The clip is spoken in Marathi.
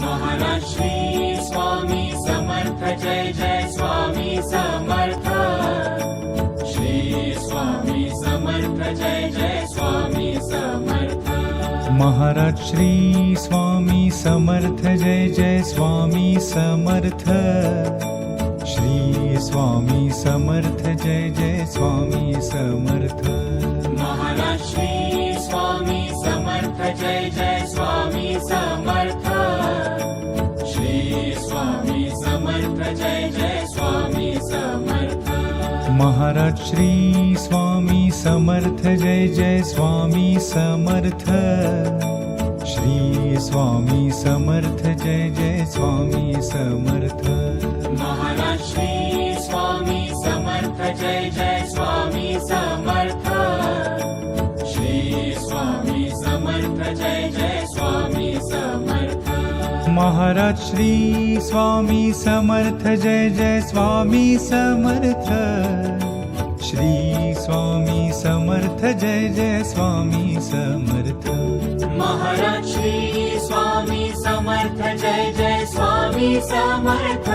महाराज श्री स्वामी समर्थ जय जय स्वामी समर्थ श्री स्वामी समर्थ जय जय स्वामी समर्थ महाराज श्री स्वामी समर्थ जय जय स्वामी समर्थ श्री स्वामी समर्थ जय जय स्वामी समर्थ महाराज श्री स्वामी समर्थ जय जय स्वामी समर्थ श्री स्वामी समर्थ जय जय स्वामी समर्थ महाराज श्री स्वामी समर्थ जय जय स्वामी समर्थ श्री स्वामी समर्थ जय जय स्वामी समर्थ महाराज श्री स्वामी समर्थ जय जय स्वामी समर्थ श्री स्वामी समर्थ जय जय स्वामी समर्थ महाराज श्री स्वामी समर्थ जय जय स्वामी समर्थ श्री स्वामी समर्थ जय जय स्वामी समर्थ महाराज श्री स्वामी समर्थ जय जय स्वामी समर्थ